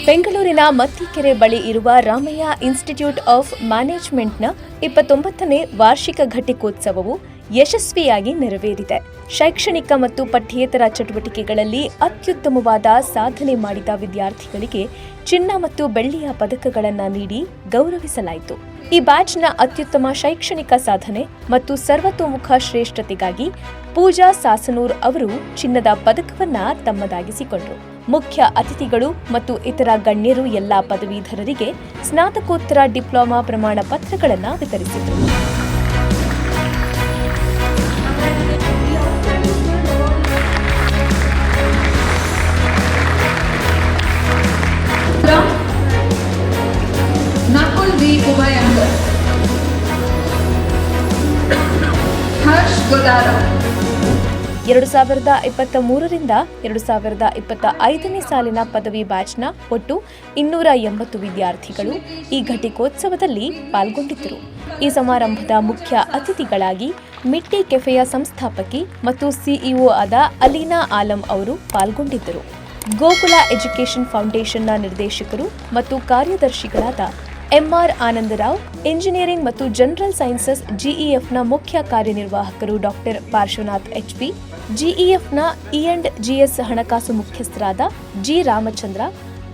ಬೆಂಗಳೂರಿನ ಮತ್ತಿಕೆರೆ ಬಳಿ ಇರುವ ರಾಮಯ್ಯ ಇನ್ಸ್ಟಿಟ್ಯೂಟ್ ಆಫ್ ಮ್ಯಾನೇಜ್ಮೆಂಟ್ನ 29ನೇ ವಾರ್ಷಿಕ ಘಟಿಕೋತ್ಸವವು ಯಶಸ್ವಿಯಾಗಿ ನೆರವೇರಿದೆ. ಶೈಕ್ಷಣಿಕ ಮತ್ತು ಪಠ್ಯೇತರ ಚಟುವಟಿಕೆಗಳಲ್ಲಿ ಅತ್ಯುತ್ತಮವಾದ ಸಾಧನೆ ಮಾಡಿದ ವಿದ್ಯಾರ್ಥಿಗಳಿಗೆ ಚಿನ್ನ ಮತ್ತು ಬೆಳ್ಳಿಯ ಪದಕಗಳನ್ನು ನೀಡಿ ಗೌರವಿಸಲಾಯಿತು. ಈ ಬ್ಯಾಚ್ನ ಅತ್ಯುತ್ತಮ ಶೈಕ್ಷಣಿಕ ಸಾಧನೆ ಮತ್ತು ಸರ್ವತೋಮುಖ ಶ್ರೇಷ್ಠತೆಗಾಗಿ ಪೂಜಾ ಸಾಸನೂರ್ ಅವರು ಚಿನ್ನದ ಪದಕವನ್ನ ತಮ್ಮದಾಗಿಸಿಕೊಂಡರು. ಮುಖ್ಯ ಅತಿಥಿಗಳು ಮತ್ತು ಇತರ ಗಣ್ಯರು ಎಲ್ಲಾ ಪದವೀಧರರಿಗೆ ಸ್ನಾತಕೋತ್ತರ ಡಿಪ್ಲೊಮಾ ಪ್ರಮಾಣ ಪತ್ರಗಳನ್ನು ವಿತರಿಸಿದರು. ನಕುಲ್ ವಿ ಉಭಯಂಕರ್, ಹರ್ಷ್ ಗೋದಾರ. 2023ರಿಂದ 2025ನೇ ಸಾಲಿನ ಪದವಿ ಬ್ಯಾಚ್ನ ಒಟ್ಟು 280 ವಿದ್ಯಾರ್ಥಿಗಳು ಈ ಘಟಿಕೋತ್ಸವದಲ್ಲಿ ಪಾಲ್ಗೊಂಡಿದ್ದರು. ಈ ಸಮಾರಂಭದ ಮುಖ್ಯ ಅತಿಥಿಗಳಾಗಿ ಮಿಟ್ಟಿ ಕೆಫೆಯ ಸಂಸ್ಥಾಪಕಿ ಮತ್ತು ಸಿಇಒ ಆದ ಅಲೀನಾ ಆಲಂ ಅವರು ಪಾಲ್ಗೊಂಡಿದ್ದರು. ಗೋಕುಲ ಎಜುಕೇಷನ್ ಫೌಂಡೇಶನ್ನ ನಿರ್ದೇಶಕರು ಮತ್ತು ಕಾರ್ಯದರ್ಶಿಗಳಾದ ಎಂಆರ್ ಆನಂದರಾವ್, ಇಂಜಿನಿಯರಿಂಗ್ ಮತ್ತು ಜನರಲ್ ಸೈನ್ಸಸ್ ಜಿಇಎಫ್ನ ಮುಖ್ಯ ಕಾರ್ಯನಿರ್ವಾಹಕರು ಡಾಕ್ಟರ್ ಪಾರ್ಶ್ವನಾಥ್ ಎಚ್ಪಿ, ಜಿಇಎಫ್ನ ಇ&ಜಿಎಸ್ ಹಣಕಾಸು ಮುಖ್ಯಸ್ಥರಾದ ಜಿ ರಾಮಚಂದ್ರ,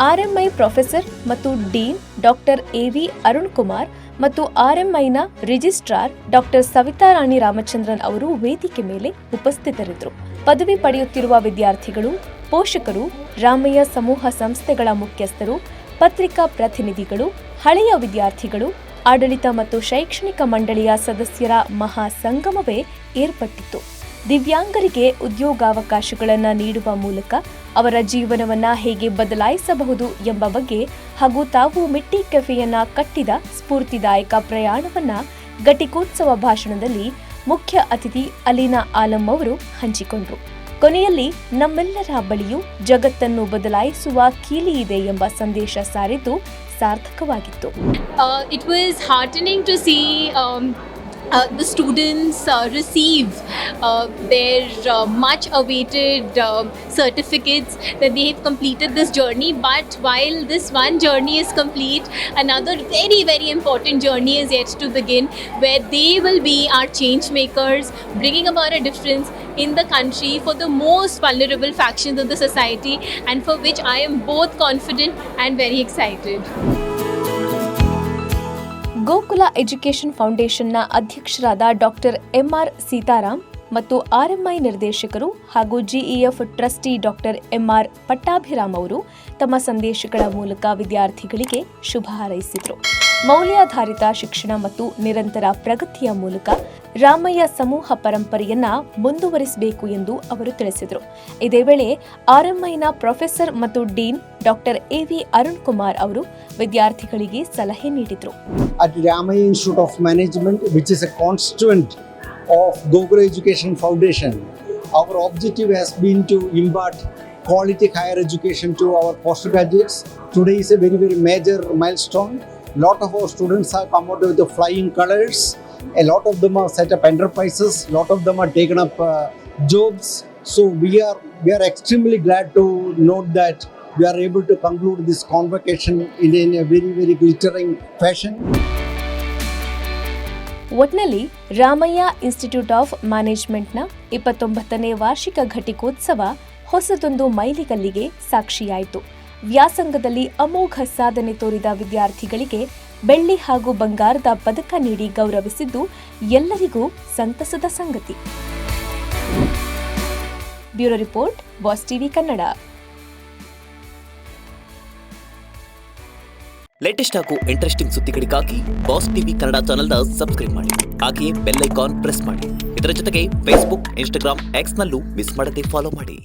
ಆರ್ಎಂಐ ಪ್ರೊಫೆಸರ್ ಮತ್ತು ಡೀನ್ ಡಾಕ್ಟರ್ ಎವಿ ಅರುಣ್ ಕುಮಾರ್ ಮತ್ತು ಆರ್ಎಂಐನ ರಿಜಿಸ್ಟ್ರಾರ್ ಡಾಕ್ಟರ್ ಸವಿತಾರಾಣಿ ರಾಮಚಂದ್ರನ್ ಅವರು ವೇದಿಕೆ ಮೇಲೆ ಉಪಸ್ಥಿತರಿದ್ದರು. ಪದವಿ ಪಡೆಯುತ್ತಿರುವ ವಿದ್ಯಾರ್ಥಿಗಳು, ಪೋಷಕರು, ರಾಮಯ್ಯ ಸಮೂಹ ಸಂಸ್ಥೆಗಳ ಮುಖ್ಯಸ್ಥರು, ಪತ್ರಿಕಾ ಪ್ರತಿನಿಧಿಗಳು, ಹಳೆಯ ವಿದ್ಯಾರ್ಥಿಗಳು, ಆಡಳಿತ ಮತ್ತು ಶೈಕ್ಷಣಿಕ ಮಂಡಳಿಯ ಸದಸ್ಯರ ಮಹಾ ಸಂಗಮವೇ ಏರ್ಪಟ್ಟಿತ್ತು. ದಿವ್ಯಾಂಗರಿಗೆ ಉದ್ಯೋಗಾವಕಾಶಗಳನ್ನು ನೀಡುವ ಮೂಲಕ ಅವರ ಜೀವನವನ್ನು ಹೇಗೆ ಬದಲಾಯಿಸಬಹುದು ಎಂಬ ಬಗ್ಗೆ ಹಾಗೂ ತಾವು ಮಿಟ್ಟಿ ಕೆಫೆಯನ್ನ ಕಟ್ಟಿದ ಸ್ಫೂರ್ತಿದಾಯಕ ಪ್ರಯಾಣವನ್ನ ಘಟಿಕೋತ್ಸವ ಭಾಷಣದಲ್ಲಿ ಮುಖ್ಯ ಅತಿಥಿ ಅಲೀನಾ ಆಲಂ ಅವರು ಹಂಚಿಕೊಂಡರು. ಕೊನೆಯಲ್ಲಿ ನಮ್ಮೆಲ್ಲರ ಬಳಿಯೂ ಜಗತ್ತನ್ನು ಬದಲಾಯಿಸುವ ಕೀಲಿ ಇದೆ ಎಂಬ ಸಂದೇಶ ಸಾರಿದ್ದು ಸಾರ್ಥಕವಾಗಿತ್ತು. It was heartening to see the students receive their much awaited certificates that they have completed this journey. But while this one journey is complete, another very, very important journey is yet to begin, where they will be our change makers, bringing about a difference in the country for the most vulnerable factions of the society, and for which I am both confident and very excited. Gokula education ಫೌಂಡೇಶನ್ನ ಅಧ್ಯಕ್ಷರಾದ doctor MR Seetharam ಮತ್ತು RMI ನಿರ್ದೇಶಕರು ಹಾಗೂ GEF trustee doctor MR Pattabhiram ಅವರು ತಮ್ಮ ಸಂದೇಶಗಳ ಮೂಲಕ ವಿದ್ಯಾರ್ಥಿಗಳಿಗೆ ಶುಭ ಹಾರೈಸಿದರು. ಮೌಲ್ಯಾಧಾರಿತ ಶಿಕ್ಷಣ ಮತ್ತು ನಿರಂತರ ಪ್ರಗತಿಯ ಮೂಲಕ ರಾಮಯ್ಯ ಸಮೂಹ ಪರಂಪರೆಯನ್ನ ಮುಂದುವರಿಸಬೇಕು ಎಂದು ಅವರು ತಿಳಿಸಿದರು. ಇದೇ ವೇಳೆ ಆರ್ಎಂಐನ ಪ್ರೊಫೆಸರ್ ಮತ್ತು ಡೀನ್ ಡಾಕ್ಟರ್ ಎವಿ ಅರುಣ್ ಕುಮಾರ್ ಅವರು ವಿದ್ಯಾರ್ಥಿಗಳಿಗೆ ಸಲಹೆ ನೀಡಿದರು. At Ramaya Institute of Management, which is a constituent of Gokula Education Foundation, our objective has been to impart quality higher education to our postgraduates. Today is a very, very major milestone. A lot of our students have come out with the flying colors. A lot of them have set up enterprises. A lot of them have taken up jobs. So we are extremely glad to note that we are able to conclude this convocation in a very, very glittering fashion. ಒಟ್ನಲ್ಲಿ Ramaiah institute of ಮ್ಯಾನೇಜ್ಮೆಂಟ್ನ 29ನೇ ವಾರ್ಷಿಕ ಘಟಿಕೋತ್ಸವ ಹೊಸದೊಂದು ಮೈಲಿಗಲ್ಲಿಗೆ ಸಾಕ್ಷಿಯಾಯಿತು. ವ್ಯಾಸಂಗದಲ್ಲಿ ಅಮೋಘ ಸಾಧನೆ ತೋರಿದ ವಿದ್ಯಾರ್ಥಿಗಳಿಗೆ ಬೆಳ್ಳಿ ಹಾಗೂ ಬಂಗಾರದ ಪದಕ ನೀಡಿ ಗೌರವಿಸಿದ್ದು ಎಲ್ಲರಿಗೂ ಸಂತಸದ ಸಂಗತಿ. Bureau report, boss TV Kannada. Latest ಹಾಗೂ ಇಂಟ್ರೆಸ್ಟಿಂಗ್ ಸುದ್ದಿಗಳಿಗಾಗಿ ಬಾಸ್ ಟಿವಿ ಕನ್ನಡ ಚಾನೆಲ್ನ ಸಬ್ಸ್ಕ್ರೈಬ್ ಮಾಡಿ. ಹಾಗೆಯೇ ಬೆಲ್ ಐಕಾನ್ ಪ್ರೆಸ್ ಮಾಡಿ. ಇದರ ಜೊತೆಗೆ ಫೇಸ್ಬುಕ್, ಇನ್ಸ್ಟಾಗ್ರಾಮ್, ಎಕ್ಸ್ನಲ್ಲೂ ಮಿಸ್ ಮಾಡದೆ ಫಾಲೋ ಮಾಡಿ.